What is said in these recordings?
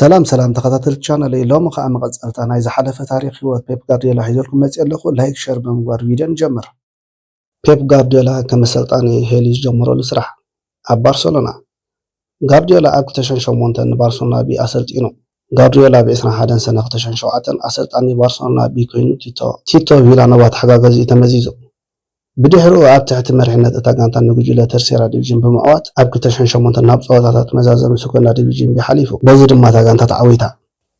سلام سلام تخطيط الشانل لو مخا مقصرت انا اذا حلف تاريخ هو بيب جارديولا حيزلكم مصي لكم لايك شير بمغوار فيديو نجمر. بيب جارديولا كما سلطاني هيليز جمرو لسرح اب برشلونه. جارديولا اب كتشنشو مونتن برشلونه بي اسلطينو. جارديولا بإسنا حدن سنة كتشنشو عتن اسلطاني برشلونه بي كوينو تيتو فيلا نوات حغاغزي تمزيزو. بدحرو اب تحت مرحنة اتا غانتا نغجله ترسيرا ديفيجن بمعوات اب كتشنشو مونتن ناب صوتات مزازم سكونا ديفيجن بحليفو بزي دما تا غانتا تعويتا.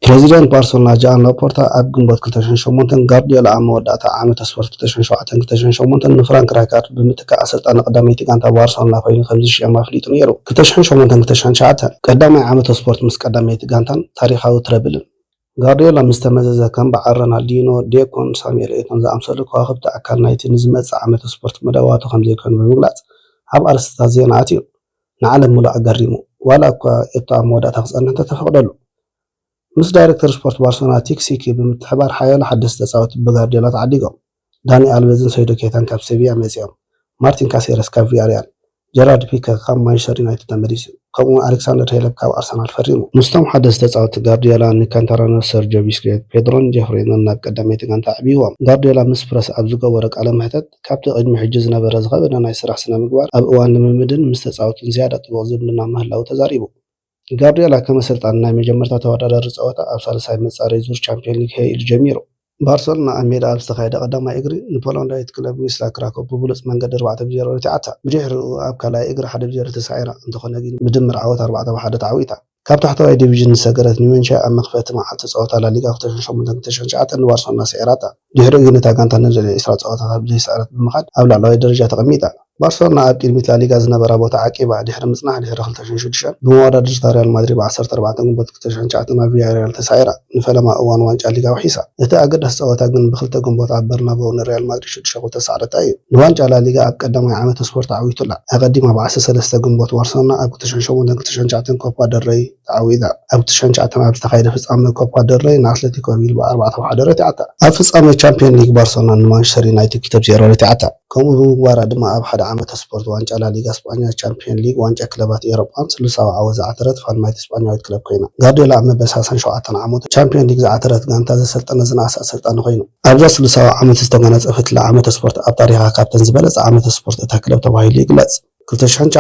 بريزيدنت بارسلونا جان لابورتا اب جنبوت كتشنشو مونتن جارديولا موداتا عام تسفر كتشنشو عتن كتشنشو مونتن فرانك رايكارد بمتكا اسلطان قداميتي غانتا بارسلونا فاين 5000 ما فليتو نيرو كتشنشو مونتن كتشنشو عتن قدامي عام تسفر مس قداميتي غانتان تاريخاو تربل جارديولا مستمزز كان بعرنا دينو ديكون سامير ايتون زامسلو كواخبت اكل نايتي نزمت عام تسفر مدواتو 50 كان بمغلات اب ارستا زيناتيو نعلم ملا اغريمو ولا كا اتا موداتا خصنا تتفقدلو مس دايركتور سبورت بارسلونا تيكسيكي بمتحبار حيال حدث تصاوت بجارديولا تعديقهم داني الفيزن سيدو كيتان كاب سيفيا ميزيوم مارتين كاسيرس كاب فياريال جيرارد بيكا كام مانشستر يونايتد تمريس كم الكسندر هيلب كاب ارسنال فريمو مستم حدث تصاوت جارديولا نيكانتارانو سيرجيو بيسكيت بيدرون جيفرين ناب قدميت كان تعبيوم جارديولا مس برس ابزغو ورق على مهتت كابت قدم حجز نبر زغبنا ناي سراح سنه مغبار اب اوان لممدن مستصاوت زياده طوزبنا مهلاو تزاريبو جارديولا كما سلطاننا مجمرتا تودادر صوتا اب سالساي مصاري زور چامبيون ليغ هي الجميرو بارسلونا امير اب استخايد قدما اجري نبولوندايت كلب ويسلا كراكو ببولص منقد 4-0 تعتا بدحرو اب كلا اجري 1-0 تسعيره انتخنا بدمر عوت 4-1 تعويتا كاب تحت واي ديفيجن سغرت نيمنشا ام مخفت مع تصوتا لا ليغا ختشن تشنشعت بارسلونا سيراتا دحرو غنتا كانتا نزل اسرا صوتا بزي سعرت بمخد او لا درجه تقميتا بارسلونا اب قدمت لا ليغا زنبره بوتا عقيبه دحر مصنع دحر 2006 بموادر ريال مدريد ب 14 غنبوت كتشنشعت ما فياريال تسعيره نفلما اوان وانጫ ليغا وحيسا اتا اقدس صوتا غن بخلته غنبوت برنابو ريال مدريد شو تسعرت اي وانጫ لا ليغا اب قدما عامه سبورت عويتو لا اقدم ب 13 غنبوت بارسلونا اب كتشنشعت كوبا دري تعويدا اب كتشنشعت ما بتخايد فصام كوبا دري ناتلتيكو بيل ب 4-1 تعتا اب فصام الشامبيون ليغ بارسلونا مانشستر يونايتد كتب 0 تعتا كم بمغوار دما اب حدا عامه سبورت وانጫ لا ليغا اسبانيا شامبيون ليغ وانጫ كلبات اوروبا 30 عوز عترت فالمايت اسبانياويت كلب كينا جارديولا مبساسن 7 عامه شامبيون ليغ عترت غانتا زسلطن زناس سلطن خوينو ابዛ 30 عامه استغنصفت لعامه سبورت اب تاريخا كابتن زبلص عامه سبورت اتا كلب تبايل يغلص كلتشان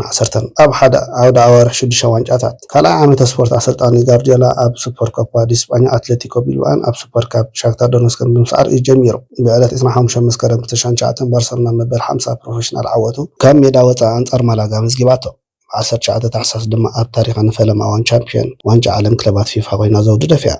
عسرتن اب حدا عود اور شدش وانጫታት كلا عامه سبورت اسلطاني جارديولا اب سوبر كوبا دي اسبانيا اتلتيكو بيلبان اب سوبر كاب شاكتار دونسك بمسعر يجميرو بعلت 25 مسكرم كلتشان بارسلونا مبل 50 بروفيشنال عوتو كم ميدا وصا انصار مالاغا مزغباتو 19 تحساس دما اب تاريخ نفلم وان شامبيون وانጫ عالم كلبات فيفا وينا زود دفيا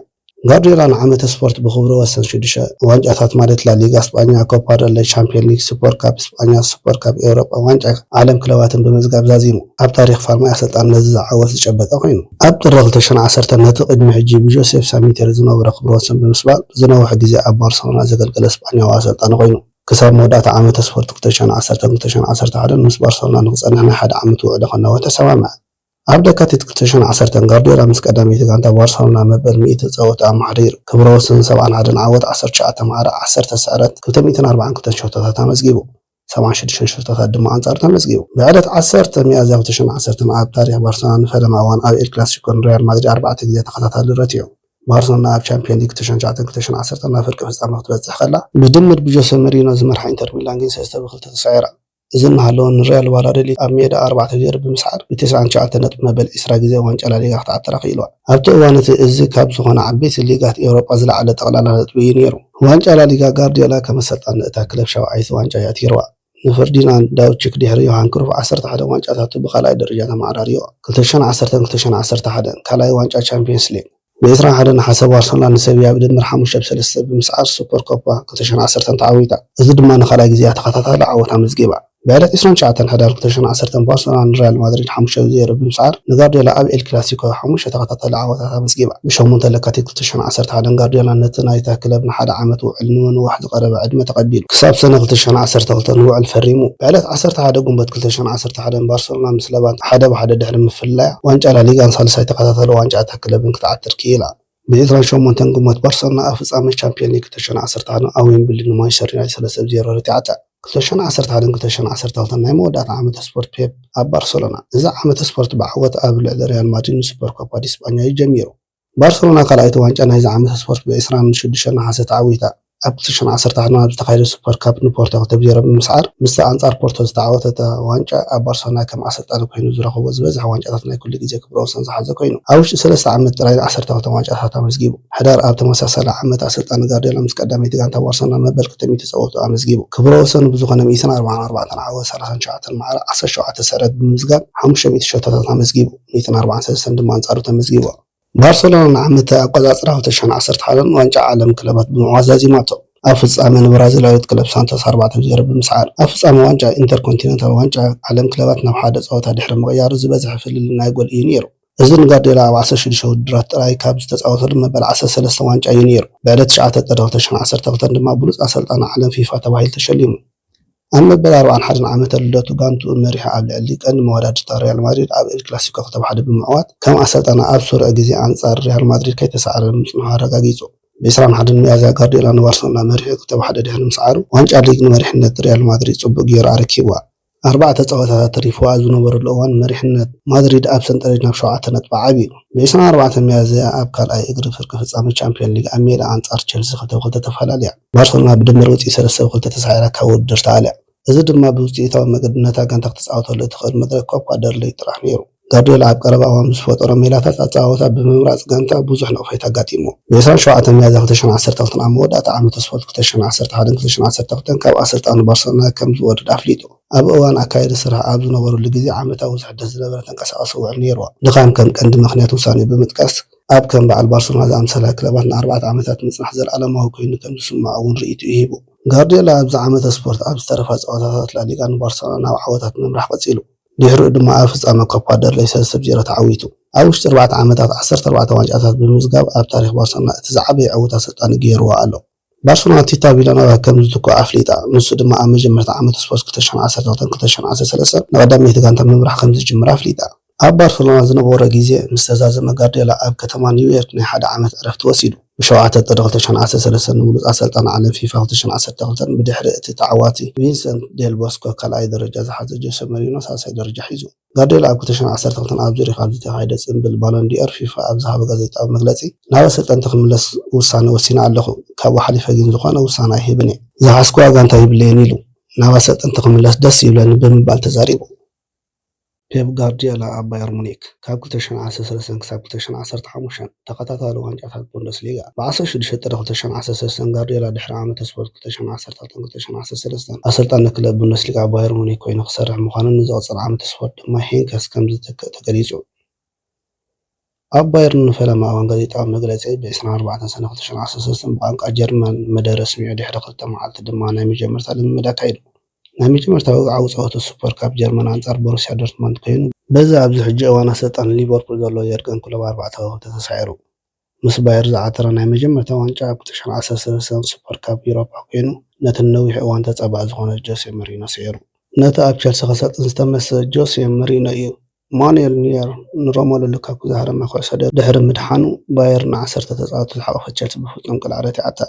جارديولا عامه سبورت بخبره وسن شدش وانጫታት ማለት لا ليغا اسبانيا كوبا دل شامبيون ليغ سوبر كاب اسبانيا سوبر كاب اوروبا وانጫ عالم كلباتن بمزغاب زازيمو اب تاريخ فارما يسلطان نز عوز يጨበጠ ኮይኑ اب ጥር 2010 ነቲ ቅድሚ ሕጂ ብጆሴፍ ሳሚቴር ዝነበረ ክብረ ወሰን ብምስባል ዝነውሕ ግዜ ኣብ ባርሰሎና ዘገልገለ እስጳኛዊ ኣሰልጣኒ ኮይኑ ክሳብ መወዳእታ ዓመተ ስፖርት 2011 ምስ ባርሰሎና ንክጸንሕ ናይ ሓደ ዓመት ውዕል ከነወተ ተሰማምዐ ኣብ ደካቲት 2010 ጋርዲዮላ ምስ ቀዳሚት ጋንታ ባርሰሎና መበል 100 ፀወታ ኣማሕዲሩ ክብረ ወሰን 71 ዓወት 19 ተማሃረ 10 ተስዕረት 242 ሸውተታት ተመዝጊቡ 76 ሸውተታት ድማ ኣንጻር ተመዝጊቡ ብዕለት 10 ሚያዝያ 2010 ኣብ ታሪኽ ባርሰሎና ንፈለማ እዋን ኣብ ኤል ክላሲኮ ሪያል ማድሪድ 4 ግዜ ተኸታታሊ ረትዩ ባርሰሎና ኣብ ቻምፒየን ሊግ 2009-2010 ናብ ፍርቂ ፍጻመ ክትበጽሕ ከላ ብድምር ብጆሴ ሞሪኖ ዝመርሓ ኢንተር ሚላን ግን 3-2 ተሰዒራ እዝን ሃሎን ሪያል ቫላዶሊድ ኣብ ሜዳ 4-0 ብምስዓር ብ99 ነጥብ መበል 20 ግዜ ዋንጫ ላሊጋ ክትዓተራ ኺኢልዋ ኣብቲ እዋን እዚ ካብ ዝኾነ ዓበይቲ ሊጋት ኤውሮጳ ዝለዓለ ጠቕላላ ነጥቢ እዩ ነይሩ ዋንጫ ላሊጋ ጋርዲዮላ ከመሰልጣን እታ ክለብ ሻውዓይቲ ዋንጫ ያቲርዋ ንፈርዲናንድ ዳውቺክ ድሕሪ ዮሃን ክሩፍ 11 ዋንጫታት ብኻልኣይ ደረጃ ተማዕራርዮ 2010-2011 ካልኣይ ዋንጫ ቻምፒየንስ ሊግ ب21 نحاسه بارسلونا نسبيا بدمر 5-3 بمسعر سوبر كوبا 2010 تعويتا እዚ ድማ ንኻልኣይ ግዜ ተኸታታሊ ዓወት ኣመዝጊባ بعد 29 حدار 2010 بارسلونا ريال مدريد 5-0 بمسعر نغارديولا ኣብ ኤል ክላሲኮ 5 ተኸታታሊ ዓወታት ኣመዝጊባ ብሸሞንተ ለካቲት 2011 ጋርዲዮላ ነቲ ናይታ ክለብ ንሓደ ዓመት ውዕል ንውሕ ዝቐረበ ዕድመ ተቐቢሉ ክሳብ ሰነ 2012 ንውዕል ፈሪሙ بعد 11 ጉንበት 2011 ባርሰሎና ምስ ለባንት ሓደ ብሓደ ድሕሪ ምፍላያ ዋንጫ ላሊጋን ሳልሳይ ተኸታታሊ ዋንጫታ ክለብን ክትዓትር ኪኢላ ب28 ጉንበት ባርሰሎና ኣብ ፍጻመ ቻምፒየን ሊግ 2011 ኣብ ዌምብሊ ንማንቸስተር ዩናይትድ 3-0 ረቲዓታ 2011-2012 ናይ መወዳእታ ዓመተ ስፖርት ፔፕ ኣብ ባርሰሎና እዚ ዓመተ ስፖርት ብዓወት ኣብ ልዕሊ ሪያል ማድሪድ ሱፐር ኮፓ ዲ እስጳኛ ይጀሚሩ ባርሰሎና ካልኣይቲ ዋንጫ ናይዚ ዓመት ስፖርት ብ26 ነሓሰ ተዓዊታ ኣብ 2011 ናብ ዝተኻየደ ሱፐር ካፕ ንፖርቶ 2-0 ብምስዓር ምስ ኣንጻር ፖርቶ ዝተዓወተት ዋንጫ ኣብ ባርሰሎና ከም ኣሰልጣኒ ኮይኑ ዝረኸቦ ዝበዝሐ ዋንጫታት ናይ ኩሉ ግዜ ክብረ ወሰን ዝሓዘ ኮይኑ ኣብ ውሽጢ 3 ዓመት ጥራይ 12 ዋንጫታት ኣመዝጊቡ። ሕዳር ኣብ ተመሳሳሊ ዓመት ኣሰልጣኒ ጋርዲዮላ ምስ ቀዳመይቲ ጋንታ ባርሰሎና መበል 200 ፀወቱ ኣመዝጊቡ። ክብረ ወሰኑ ብዝኾነ 144 ዓወት 39 መዓር 17 ስዕረት ብምዝጋብ 500 ሸቶታት ኣመዝጊቡ 143 ድማ ኣንጻሩ ተመዝጊቡ። ባርሰሎና ንዓመት ኣቆፃፅራ 2011 ዋንጫ ዓለም ክለባት ብምዕዋዝ ዛዚማቶ ኣብ ፍጻመ ንብራዚላዊት ክለብ ሳንቶስ 4-0 ብምስዓር ኣብ ፍጻመ ዋንጫ ኢንተርኮንቲኔንታል ዋንጫ ዓለም ክለባት ናብ ሓደ ፀወታ ድሕሪ ምቕያሩ ዝበዝሐ ፍልል ናይ ጎል እዩ ነይሩ። እዚ ንጋርዲዮላ ኣብ 16 ውድድራት ጥራይ ካብ ዝተፃወተሉ መበል 13 ዋንጫ እዩ ነይሩ። ብዕለት 9 ጥሪ 2012 ድማ ብሉፅ ኣሰልጣኒ ዓለም ፊፋ ተባሂሉ ተሸሊሙ። ኣብ መበል 41 ዓመተ ልደቱ ጋንቱ መሪሓ ኣብ ልዕሊ ቀንዲ መወዳድርታ ሪያል ማድሪድ ኣብ ኤል ክላሲኮ 2-1 ብምዕዋት ከም ኣሰልጣኒ ኣብ ስሩዕ ግዜ ኣንጻር ሪያል ማድሪድ ከይተሰዓረ ምጽንሑ ኣረጋጊጹ። ብ21 ሚያዝያ ጋርዲዮላ ንባርሰሎና መሪሑ 2-1 ድሕሪ ምስዓሩ ዋንጫ ሊግ ንመሪሕነት ሪያል ማድሪድ ጽቡቕ ጌሩ ኣረኪብዋ። 4 ፀወታታት ተሪፉ ኣብ ዝነበረሉ እዋን መሪሕነት ማድሪድ ኣብ ሰንጠረዥ ናብ 7 ነጥቢ ዓብዩ። ብ24 ሚያዝያ ኣብ ካልኣይ እግሪ ፍርቂ ፍጻመ ቻምፒዮን ሊግ ኣብ ሜዳ ኣንጻር ቸልሲ 2-2 ተፈላለያ። ባርሰሎና ብድምር ውጽኢት 3-2 ተሳዒራ ካብ ውድድር ተኣልያ። እዚ ድማ ብውጽኢታዊ መገዲ ነታ ጋንታ ክትፃወተሉ እትኽእል መድረክ ኮፓ ደል ሬይ ጥራሕ ነይሩ። ጋርዲዮላ ኣብ ቀረባ እዋን ዝፈጠሮ ሜላታት ኣፀዋውታ ብምምራፅ ጋንታ ብዙሕ ነቕፌት ኣጋጢሞ። ብ27 ሚያዝያ 2012 ኣብ መወዳእታ ዓመተ ስፖርት 2011-2012 ካብ ኣሰልጣኒ ባርሰሎና ከም ዝወርድ ኣፍሊጡ። ኣብ እዋን ኣካይዲ ስራሕ ኣብ ዝነበረሉ ግዜ ዓመታዊ ውሕደት ዝነበረ ተንቀሳቓሲ ውዕል ነይርዎ። ድኻም ከም ቀንዲ ምክንያት ውሳኔ ብምጥቃስ ኣብ ከም በዓል ባርሰሎና ዝኣምሰላ ክለባት ን4 ዓመታት ምጽናሕ ዘለኣለማዊ ኮይኑ ከም ዝስማዖ እውን ርኢቱ ይሂቡ። ጋርዲዮላ ኣብዚ ዓመተ ስፖርት ኣብ ዝተረፈ ፀወታታት ላሊጋ ንባርሰሎና ናብ ዓወታት ምምራሕ ቀፂሉ። ድሕሪኡ ድማ ኣብ ፍጻመ ኮፓ ደል ሬይ 3-0 ተዓዊቱ። ኣብ ውሽጢ 4 ዓመታት 14 ዋንጫታት ብምዝጋብ ኣብ ታሪክ ባርሰሎና እቲ ዝዓበየ ዕውት ኣሰልጣኒ ገይርዎ ኣሎ። ባርሰሎና ቲታ ቪላኖቫ ከም ዝትኮ ኣፍሊጣ ንሱ ድማ ኣብ መጀመርታ ዓመተ ስፖርት 2012-2013 ንቀዳመይቲ ጋንታ ምምራሕ ከም ዝጅምር ኣፍሊጣ። ኣብ ባርሰሎና ዝነበረ ግዜ ምስ ተዛዘመ ጋርዲዮላ ኣብ ከተማ ኒውዮርክ ናይ 1 ዓመት ዕረፍቲ ወሲዱ። ብ7 ጥሪ 2013 ንብሉፅ ኣሰልጣኒ ዓለም ፊፋ 2012 ብድሕሪ እቲ ተዓዋቲ ቪንሰንት ዴል ቦስኮ ካልኣይ ደረጃ ዝሓዘ ጆሴ መሪኖ ሳልሳይ ደረጃ ሒዙ። ጋርዲዮላ ኣብ 2012 ኣብ ዙሪክ ኣብ ዝተኻየደ ጽምብል ባሎን ዲኦር ፊፋ ኣብ ዝሃበ ጋዜጣዊ መግለጺ ናብ ኣሰልጠንቲ ክምለስ ውሳነ ወሲነ ኣለኹ፣ ካብኡ ሓሊፈ ግን ዝኾነ ውሳነ ኣይህብን እየ፣ ዝሓስኩ ጋንታ ይብለየን ኢሉ ናብ ኣሰልጠንቲ ክምለስ ደስ ይብለኒ ብምባል ተዛሪቡ። ፔፕ ጋርዲዮላ ኣብ ባየር ሙኒክ ካብ 2013 ክሳብ 2015 ተኸታታሊ ዋንጫታት ቡንደስሊጋ ብ16 ጥሪ 2013 ጋርዲዮላ ድሕሪ ዓመተ ስፖርት 2012-2013 ኣሰልጣኒ ክለብ ቡንደስሊጋ ባየር ሙኒክ ኮይኑ ክሰርሕ ምዃኑ ንዝቕፅል ዓመተ ስፖርት ድማ ሄንከስ ከም ዝትክእ ተገሊጹ። ኣብ ባየር ንፈለማ እዋን ጋዜጣዊ መግለጺ ብ24 ሰነ 2013 ብቋንቋ ጀርመን መደረ ስሚዑ ድሕሪ 2 መዓልቲ ድማ ናይ መጀመርታ ልምምድ ኣካይዱ። ናይ መጀመርታ ወግዓዊ ፀወታ ሱፐር ካፕ ጀርመን አንጻር ቦሩሲያ ዶርትመንድ ኮይኑ በዚ ኣብዚ ሕጂ እዋን ኣሰልጣኒ ሊቨርፑል ዘሎ የርገን ክሎፕ 4-2 ተሳዒሩ። ምስ ባየር ዝዓተረ ናይ መጀመርታ ዋንጫ ኣብ 2013 ሱፐር ካፕ ኤውሮፓ ኮይኑ ነቲ ነዊሕ እዋን ተፀባኢ ዝኾነ ጆሴ መሪኖ ሰይሩ። ነቲ ኣብ ቸልሲ ክሰልጥን ዝተመስለ ጆሴ መሪኖ እዩ ማኑኤል ኒየር ንሮሜሉ ሉካኩ ዝሃረመ ኩዕሶ ድሕሪ ምድሓኑ ባየር ን10 ተፃወቲ ዝሓቆፈ ቸልሲ ብፍጹም ቅልዕረት ይዓተ።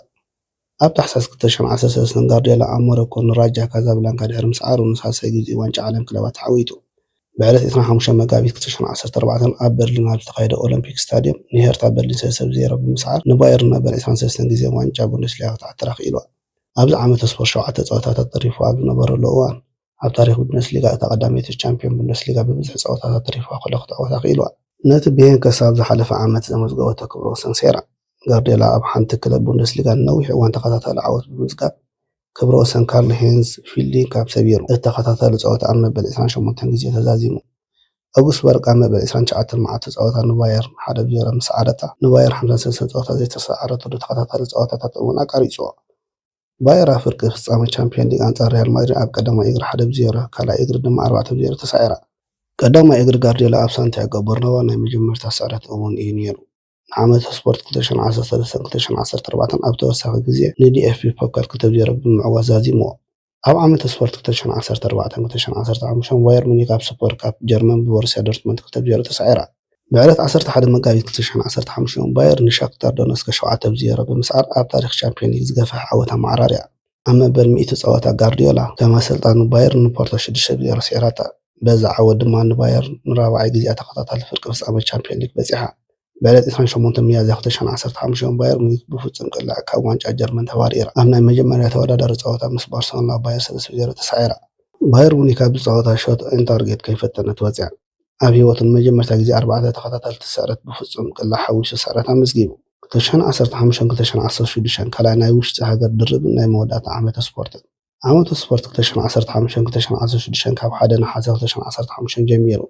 ኣብ ታሕሳስ 2013 ጋርዲዮላ ኣብ ሞሮኮ ንራጃ ካዛብላንካ ድሕሪ ምስዓሩ ንሳልሳይ ግዜ ዋንጫ ዓለም ክለባት ተዓዊቱ። ብዕለት 25 መጋቢት 2014 ኣብ በርሊን ኣብ ዝተኻየደ ኦሎምፒክ ስታድየም ንሄርታ በርሊን 3-0 ብምስዓር ንባየር መበል 23 ግዜ ዋንጫ ቡንደስሊጋ ክትዓትራ ክኢልዋ። ኣብዚ ዓመተ ስፖርት 7 ፀወታታት ተሪፉ ኣብ ዝነበረሉ እዋን ኣብ ታሪክ ቡንደስሊጋ እታ ቀዳመይቲ ቻምፒዮን ቡንደስሊጋ ብብዝሒ ፀወታታት ተሪፉ ክትዓወታ ክኢልዋ። ነቲ ብሄንከስ ኣብ ዝሓለፈ ዓመት ዘመዝገበቶ ክብረ ወሰን ሰይራ። ጋርዲዮላ ኣብ ሓንቲ ክለብ ቡንደስሊጋ ነዊሕ እዋን ተኸታታሊ ዓወት ብምዝጋብ ክብረ ወሰን ካርል ሄንዝ ፊልዲንግ ካብ ሰቢሩ። እቲ ተኸታታሊ ፀወታ ኣብ መበል 28 ግዜ ተዛዚሙ። ኣውግስበርግ ኣብ መበል 29 መዓልቲ ፀወታ ንባየር 1-0 ምስ ዓረታ ንባየር 53 ፀወታ ዘይተሰዓረተሉ ተኸታታሊ ፀወታታት እውን ኣቃሪፅዎ። ባየር ኣብ ፍርቂ ፍጻመ ቻምፒዮን ሊግ አንጻር ሪያል ማድሪድ ኣብ ቀዳማይ እግሪ 1-0 ካልኣይ እግሪ ድማ 4-0 ተሳዒራ። ቀዳማይ እግሪ ጋርዲዮላ ኣብ ሳንቲያጎ በርናባ ናይ መጀመርታ ስዕረት እውን እዩ ነይሩ። ንዓመተ ስፖርት 2013-2014 ኣብ ተወሳኺ ግዜ ንዲኤፍቢ ፖካል 2-0 ብምዕዋዝ ዛዚምዎ። ኣብ ዓመተ ስፖርት 2014-2015 ባየር ሙኒክ ኣብ ሱፐር ካፕ ጀርመን ብቦሩሲያ ዶርትመንድ 2-0 ተሳዒራ። ብዕለት 11 መጋቢት 2015 ባየር ንሻክታር ዶነስክ 7-0 ብምስዓር ኣብ ታሪክ ቻምፒዮን ሊግ ዝገፍሕ ዓወት ኣማዕራርያ። ኣብ መበል 100 ፀወታ ጋርዲዮላ ከም ኣሰልጣኒ ባየር ንፖርቶ 6-0 ሰዒራታ። በዚ ዓወት ድማ ንባየር ንራብዓይ ግዜ ተኸታታሊ ፍርቂ ፍጻመ ቻምፒዮን ሊግ በፂሓ። بعد 28 ميادة 2015 بايرن ميونخ بفጹም ቅልዕ ካብ ዋንጫ ጀርመን ተባሪራ ኣብ ናይ መጀመርያ ተወዳዳሪ ፀወታ ምስ ባርሰሎና ባየር 3-0 ተሳዒራ ባየር ሙኒክ ኣብ ፀወታ ሾት ኦን ታርጌት ከይፈተነት ወፂያ ኣብ ህይወቱ ንመጀመርታ ግዜ 4 ተኸታተልቲ ስዕረት ብፍጹም ቅልዕ ሓዊሱ ስዕረት ኣመዝጊቡ 2015-2016 ካልኣይ ናይ ውሽጢ ሃገር ድርብ ናይ መወዳእታ ዓመተ ስፖርት ዓመተ ስፖርት 2015-2016 ካብ 1 ነሓሴ 2015 ጀሚሩ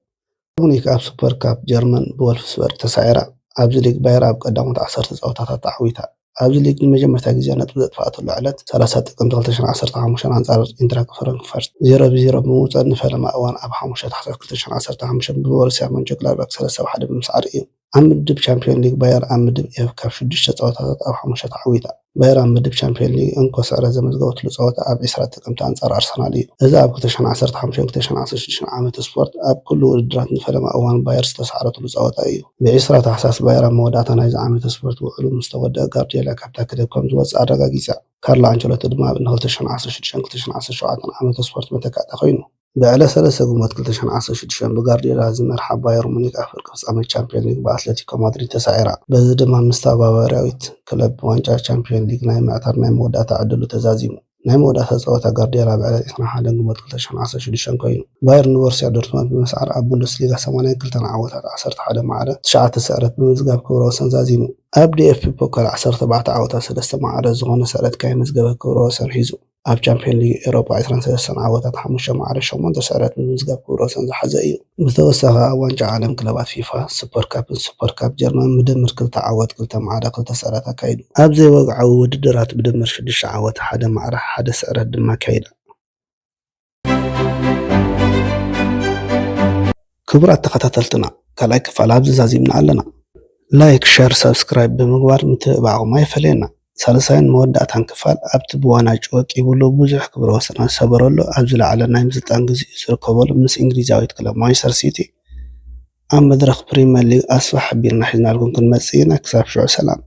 ሙኒክ ኣብ ሱፐር ካፕ ጀርመን ብወልፍስበርግ ተሳዒራ ኣብዚ ሊግ ባየር ኣብ ቀዳሞት 10 ፀወታታት ተዓዊታ ኣብዚ ሊግ ንመጀመርታ ግዜ ነጥቢ ዘጥፍኣትሉ ዕለት 30 ጥቅምቲ 2015 ኣንጻር ኢንትራክ ፍራንክፈርት 0-0 ብምውፃእ ንፈለማ እዋን ኣብ 5 ታሕሳስ 2015 ብቦሩስያ ሞንቸንግላድባክ 3-1 ብምስዓር እዩ ኣብ ምድብ ቻምፒዮን ሊግ ባየር ኣብ ምድብ ኤፍ ካብ 6 ፀወታታት ኣብ 5 ተዓዊታ ባየር ኣብ ምድብ ቻምፒዮን ሊግ እንኮ ስዕረት ዘመዝገበትሉ ፀወታ ኣብ 20 ጥቅምቲ ኣንጻር ኣርሰናል እዩ እዚ ኣብ 2015-2016 ዓመተ ስፖርት ኣብ ኩሉ ውድድራት ንፈለማ እዋን ባየር ዝተሰዓረትሉ ፀወታ እዩ ብ20 ታሕሳስ ባየር ኣብ መወዳእታ ናይዚ ዓመተ ስፖርት ውዕሉ ምስ ተወድአ ጋርዲዮላ ካብታ ክለብ ከም ዝወፅእ ኣረጋጊፃ ካርሎ አንቸሎቲ ድማ ን2016-2017 ዓመተ ስፖርት መተካእታ ኮይኑ ብዕለ 3 ግንቦት 2016 ብጋርዲዮላ ዝመርሓ ባየር ሙኒክ ኣብ ፍርቂ ፍጻመ ቻምፒዮን ሊግ በኣትሌቲኮ ማድሪድ ተሳዒራ በዚ ድማ ምስታ ባቫርያዊት ክለብ ዋንጫ ቻምፒዮን ሊግ ናይ ምዕታር ናይ መወዳእታ ዕድሉ ተዛዚሙ ናይ መወዳእታ ፀወታ ጋርዲዮላ ብዕለ 21 ግንቦት 2016 ኮይኑ ባየር ንቦሩስያ ዶርትሙንድ ብምስዓር ኣብ ቡንደስሊጋ 82 ዓወታት 11 ማዕረ 9 ስዕረት ብምዝጋብ ክብረ ወሰን ዛዚሙ ኣብ ዲኤፍቢ ፖካል 14 ዓወታት 3 ማዕረ ዝኾነ ስዕረት ከይመዝገበ ክብረ ወሰን ሒዙ ኣብ ቻምፒዮን ሊግ ኤሮፓ 23 ዓወታት 5 ማዕረ 8 ስዕረት ብምዝጋብ ክብረ ወሰን ዝሓዘ እዩ ብተወሳኺ ኣብ ዋንጫ ዓለም ክለባት ፊፋ ሱፐር ካፕ ጀርመን ብድምር 2 ዓወት 2 ማዕረ 2 ስዕረት ኣካይዱ ኣብ ዘይወግዓዊ ውድድራት ብድምር 6 ዓወት 1 ማዕረ 1 ስዕረት ድማ ኣካይዳ ክቡራት ተኸታተልትና ካልኣይ ክፋል ኣብዚ ዛዚምና ኣለና ላይክ ሸር ሰብስክራይብ ብምግባር ምትብባዕኩም ኣይፈለየና ሳልሳይን መወዳእታን ክፋል ኣብቲ ብዋናጭ ወቂቡሉ ብዙሕ ክብረ ወሰናት ሰበረሉ ኣብ ዝለዓለ ናይ ምዝልጣን ግዚኡ ዝርከበሉ ምስ እንግሊዛዊት ክለብ ማንቸስተር ሲቲ ኣብ መድረኽ ፕሪምየር ሊግ ኣስፋ ሓቢርና ሒዝናልኩም ክንመጽእ ኢና ክሳብ ሽዑ ሰላም